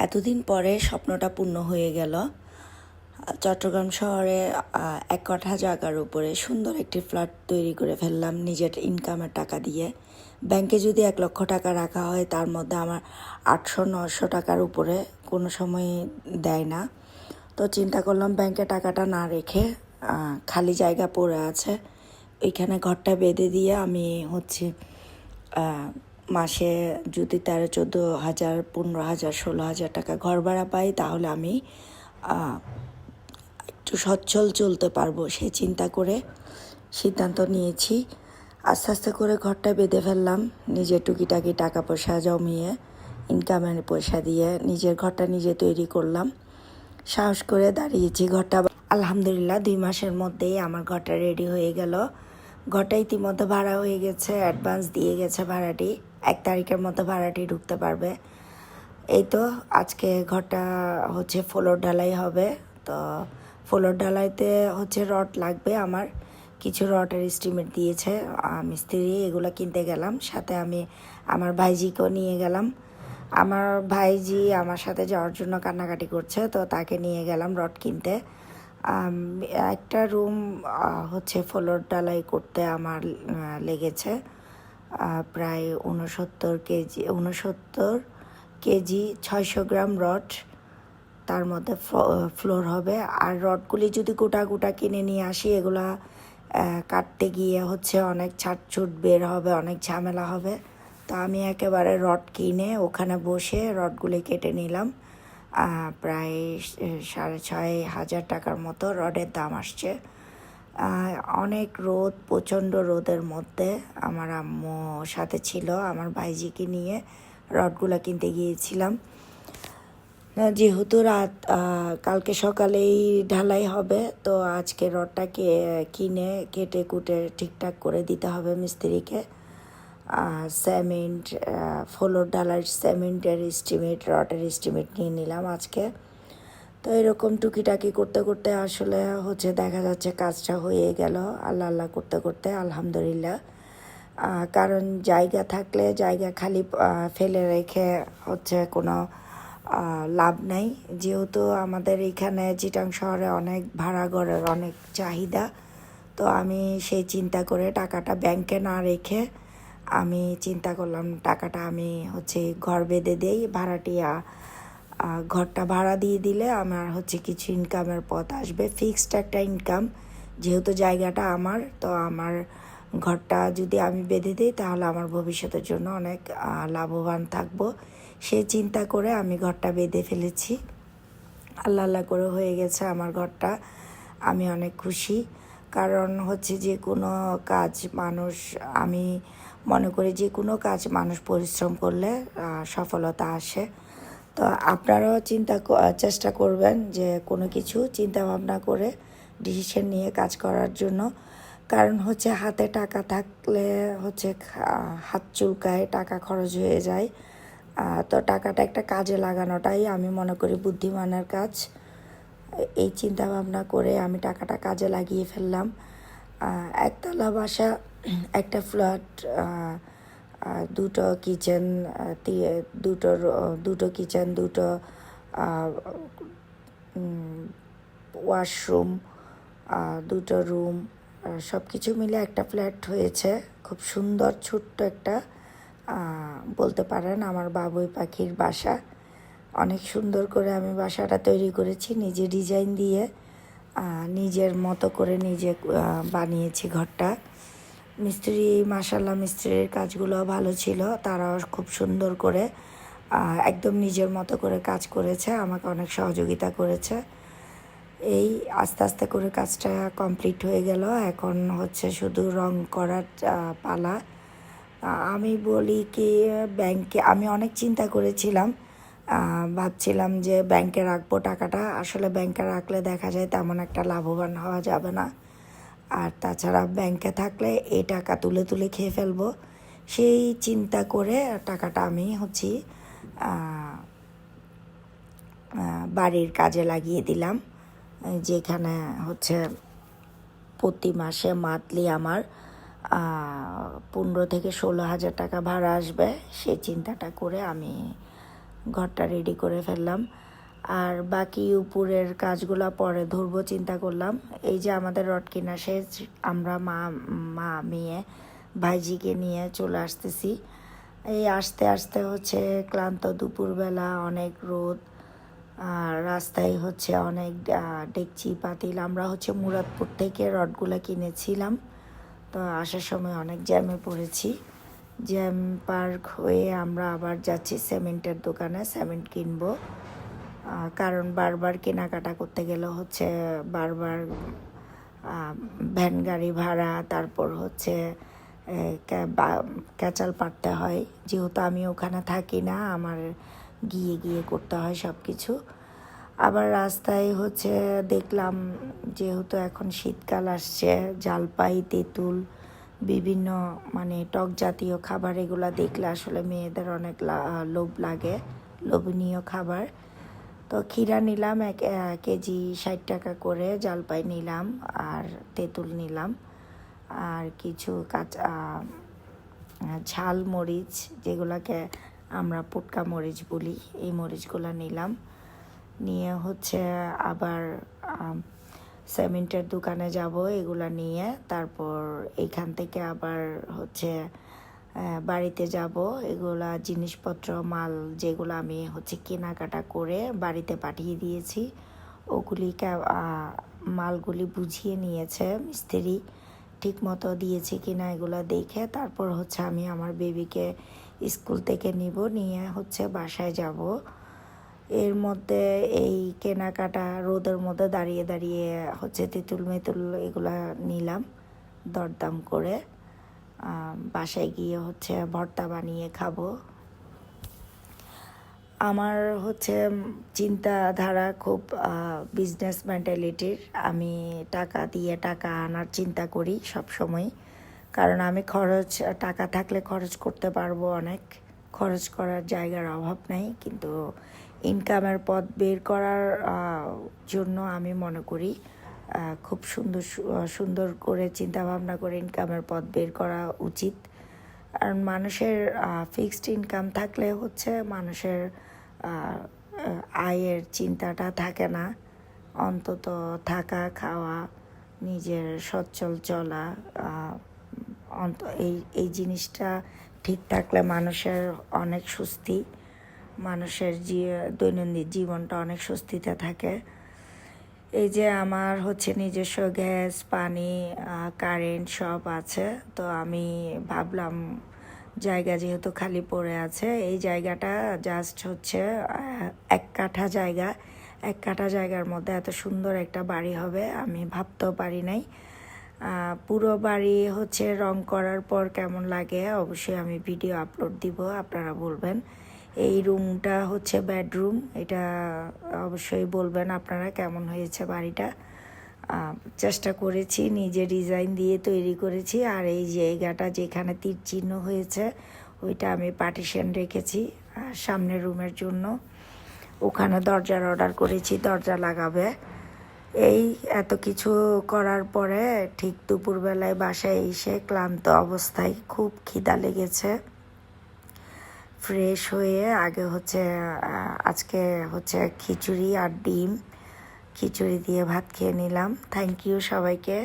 এতদিন পরে স্বপ্নটা পূর্ণ হয়ে গেল। চট্টগ্রাম শহরে 1 কাঠা জায়গার উপরে সুন্দর একটি ফ্ল্যাট তৈরি করে ফেললাম নিজের ইনকামের টাকা দিয়ে। ব্যাংকে যদি 1 লক্ষ টাকা রাখা হয় তার মধ্যে আমার 800-900 টাকার উপরে কোনো সময় দেয় না। তো চিন্তা করলাম ব্যাংকে টাকাটা না রেখে খালি জায়গা পড়ে আছে, ওইখানে ঘরটা বেঁধে দিয়ে আমি মাসে যদি 13-14 হাজার, 15 হাজার, 16 হাজার টাকা ঘর ভাড়া পাই তাহলে আমি একটু সচ্ছল চলতে পারবো, সেই চিন্তা করে সিদ্ধান্ত নিয়েছি। আস্তে আস্তে করে ঘরটা বেঁধে ফেললাম, নিজের টুকিটাকি টাকা পয়সা জমিয়ে ইনকামের পয়সা দিয়ে নিজের ঘরটা নিজে তৈরি করলাম। সাহস করে দাঁড়িয়েছি। ঘরটা আলহামদুলিল্লাহ 2 মাসের মধ্যেই আমার ঘরটা রেডি হয়ে গেল। ঘরটা ইতিমধ্যে ভাড়া হয়ে গেছে, অ্যাডভান্স দিয়ে গেছে ভাড়াটি। 1 তারিখের মধ্যে ভাড়াটি ঢুকতে পারবে। এই তো আজকে ঘরটা ফ্লোর ঢালাই হবে। তো ফ্লোর ঢালাইতে রড লাগবে আমার, কিছু রডের এস্টিমেট দিয়েছে মিস্ত্রি, এগুলো কিনতে গেলাম। সাথে আমি আমার ভাইজিকেও নিয়ে গেলাম। আমার ভাইজি আমার সাথে যাওয়ার জন্য কান্নাকাটি করছে, তো তাকে নিয়ে গেলাম রড কিনতে। একটা রুম ফ্লোর ঢালাই করতে আমার লেগেছে প্রায় 69 কেজি 600 গ্রাম রড, তার মধ্যে ফ্লোর হবে। আর রডগুলি যদি গোটা গোটা কিনে নিয়ে আসি, এগুলা কাটতে গিয়ে অনেক ছাটছুট বের হবে, অনেক ঝামেলা হবে। তো আমি একেবারে রড কিনে ওখানে বসে রডগুলি কেটে নিলাম। প্রায় 6,500 টাকার মতো রডের দাম আসছে। অনেক রোদ, প্রচণ্ড রোদের মধ্যে আমার আম্মু সাথে ছিল, আমার ভাইজিকে নিয়ে রডগুলো কিনতে গিয়েছিলাম। যেহেতু রাত কালকে সকালেই ঢালাই হবে, তো আজকে রডটাকে কিনে কেটে কুটে ঠিকঠাক করে দিতে হবে মিস্ত্রিকে। সিমেন্ট, ফ্লোর ঢালাইয়ের সিমেন্টের এস্টিমেট, রডের এস্টিমেট নিয়ে নিলাম আজকে। তো এরকম টুকিটাকি করতে করতে আসলে দেখা যাচ্ছে কাজটা হয়ে গেল আল্লাহ আল্লাহ করতে করতে, আলহামদুলিল্লাহ। কারণ জায়গা থাকলে জায়গা খালি ফেলে রেখে কোনো লাভ নাই। যেহেতু আমাদের এখানে চিটাং শহরে অনেক ভাড়া ঘরের অনেক চাহিদা, তো আমি সেই চিন্তা করে টাকাটা ব্যাংকে না রেখে আমি চিন্তা করলাম টাকাটা আমি ঘর বেঁধে দেই, ভাড়াটিয়া ঘরটা ভাড়া দিয়ে দিলে আমার কিছু ইনকামের পথ আসবে, ফিক্সড একটা ইনকাম। যেহেতু জায়গাটা আমার, তো আমার ঘরটা যদি আমি বেঁধে দিই তাহলে আমার ভবিষ্যতের জন্য অনেক লাভবান থাকবো। সেই চিন্তা করে আমি ঘরটা বেঁধে ফেলেছি। আল্লাহ আল্লাহ করে হয়ে গেছে আমার ঘরটা। আমি অনেক খুশি, কারণ যে কোনো কাজ মানুষ, আমি মনে করি যে কোনো কাজ মানুষ পরিশ্রম করলে সফলতা আসে। তো আপনারাও চেষ্টা করবেন যে কোনো কিছু চিন্তা ভাবনা করে ডিসিশন নিয়ে কাজ করার জন্য। কারণ হাতে টাকা থাকলে হাত চুলকায়, টাকা খরচ হয়ে যায়। তো টাকাটা একটা কাজে লাগানোটাই আমি মনে করি বুদ্ধিমানের কাজ। এই চিন্তা ভাবনা করে আমি টাকাটা কাজে লাগিয়ে ফেললাম। একতলা বাসা, একটা ফ্ল্যাট, দুটো কিচেন, দুটো কিচেন, দুটো ওয়াশরুম, দুটো রুম, সব কিছু মিলে একটা ফ্ল্যাট হয়েছে। খুব সুন্দর ছোট্ট একটা, বলতে পারেন আমার বাবুই পাখির বাসা। অনেক সুন্দর করে আমি বাসাটা তৈরি করেছি, নিজে ডিজাইন দিয়ে নিজের মতো করে নিজে বানিয়েছি ঘরটা। মিস্ত্রি, মাশাআল্লাহ, মিস্ত্রির কাজগুলো ভালো ছিল, তারাও খুব সুন্দর করে একদম নিজের মতো করে কাজ করেছে, আমাকে অনেক সহযোগিতা করেছে। এই আস্তে আস্তে করে কাজটা কমপ্লিট হয়ে গেল। এখন শুধু রং করার পালা। আমি বলি কি, ব্যাংকে আমি অনেক চিন্তা করেছিলাম, ভাবছিলাম যে ব্যাংকে রাখবো টাকাটা। আসলে ব্যাংকে রাখলে দেখা যায় তেমন একটা লাভবান হওয়া যাবে না। আর তাছাড়া ব্যাংকে থাকলে এই টাকা তুলে তুলে খেয়ে ফেলবো, সেই চিন্তা করে টাকাটা আমি বাড়ির কাজে লাগিয়ে দিলাম। যেখানে প্রতি মাসে মান্থলি আমার 15 থেকে 16 হাজার টাকা ভাড়া আসবে, সেই চিন্তাটা করে আমি ঘরটা রেডি করে ফেললাম। আর বাকি উপরের কাজগুলো পরে ধরবো চিন্তা করলাম। এই যে আমাদের রড কেনা শেষ, আমরা মা মেয়ে ভাইজিকে নিয়ে চলে আসতেছি। এই আস্তে আস্তে হচ্ছে ক্লান্ত, দুপুরবেলা অনেক রোদ, আর রাস্তায় হচ্ছে অনেক ডেকচি পাতিল। আমরা হচ্ছে মুরাদপুর থেকে রডগুলো কিনেছিলাম, তো আসার সময় অনেক জ্যামে পড়েছি। জ্যাম পার্ক হয়ে আমরা আবার যাচ্ছি সিমেন্টের দোকানে, সিমেন্ট কিনবো। কারণ বারবার কেনাকাটা করতে গেলে হচ্ছে বারবার ভ্যান গাড়ি ভাড়া, তারপর হচ্ছে ক্যাচাল পাড়তে হয়। যেহেতু আমি ওখানে থাকি না, আমার গিয়ে গিয়ে করতে হয় সব কিছু। আবার রাস্তায় হচ্ছে দেখলাম, যেহেতু এখন শীতকাল আসছে, জলপাই, তেঁতুল, বিভিন্ন মানে টক জাতীয় খাবার, এগুলো দেখলে আসলে মেয়েদের অনেক লোভ লাগে, লোভনীয় খাবার। তো ক্ষীরা নিলাম 1 কেজি 60 টাকা করে, জলপাই নিলাম আর তেঁতুল নিলাম, আর কিছু কাঁচা ঝাল মরিচ, যেগুলোকে আমরা পুটকা মরিচ বলি, এই মরিচগুলো নিলাম। নিয়ে হচ্ছে আবার সিমেন্টের দোকানে যাব, এগুলা নিয়ে তারপর এইখান থেকে আবার হচ্ছে বাড়িতে যাব। এগুলা জিনিসপত্র, মাল যেগুলো আমি হচ্ছে কেনাকাটা করে বাড়িতে পাঠিয়ে দিয়েছি, ওগুলিকে মালগুলি বুঝিয়ে নিয়েছে মিস্ত্রি, ঠিক মতো দিয়েছি কিনা এগুলো দেখে তারপর হচ্ছে আমি আমার বেবিকে স্কুল থেকে নিয়ে হচ্ছে বাসায় যাব। এর মধ্যে এই কেনাকাটা রোদের মধ্যে দাঁড়িয়ে দাঁড়িয়ে হচ্ছে তেঁতুল মেতুল এগুলো নিলাম দরদাম করে। বাসায় গিয়ে হচ্ছে ভর্তা বানিয়ে খাবো। আমার হচ্ছে চিন্তাধারা খুব বিজনেস মেন্টালিটির। আমি টাকা দিয়ে টাকা আনার চিন্তা করি সব সময়, কারণ আমি টাকা থাকলে খরচ করতে পারবো অনেক, খরচ করার জায়গার অভাব নেই। কিন্তু ইনকামের পথ বের করার জন্য আমি মনে করি খুব সুন্দর করে চিন্তাভাবনা করে ইনকামের পথ বের করা উচিত। আর মানুষের ফিক্সড ইনকাম থাকলে হচ্ছে মানুষের আয়ের চিন্তাটা থাকে না। অন্তত থাকা, খাওয়া, নিজের সচ্ছল চলা, এই জিনিসটা ঠিক থাকলে মানুষের অনেক স্বস্তি, মানুষের দৈনন্দিন জীবনটা অনেক স্বস্তিতে থাকে। এই যে আমার হচ্ছে নিজস্ব গ্যাস, পানি, কারেন্ট সব আছে, তো আমি ভাবলাম জায়গা যেহেতু খালি পড়ে আছে, এই জায়গাটা জাস্ট হচ্ছে 1 কাঠা জায়গা, 1 কাঠা জায়গার মধ্যে এত সুন্দর একটা বাড়ি হবে আমি ভাবতেও পারি নাই। পুরো বাড়ি হচ্ছে রং করার পর কেমন লাগে অবশ্যই আমি ভিডিও আপলোড দিব, আপনারা বলবেন। এই রুমটা হচ্ছে বেডরুম, এটা অবশ্যই বলবেন আপনারা কেমন হয়েছে বাড়িটা। চেষ্টা করেছি, নিজে ডিজাইন দিয়ে তৈরি করেছি। আর এই জায়গাটা যেখানে তীর চিহ্ন হয়েছে ওইটা আমি পার্টিশন রেখেছি সামনের রুমের জন্য। ওখানে দরজার অর্ডার করেছি, দরজা লাগাবে। এই এত কিছু করার পরে ঠিক দুপুরবেলায় বাসায় এসে ক্লান্ত অবস্থায়, খুব খিদা লেগেছে। ফ্রেশ হয়ে আগে হচ্ছে আজকে হচ্ছে খিচুড়ি আর ডিম, খিচুড়ি দিয়ে ভাত খেয়ে নিলাম। থ্যাংক ইউ সবাইকে।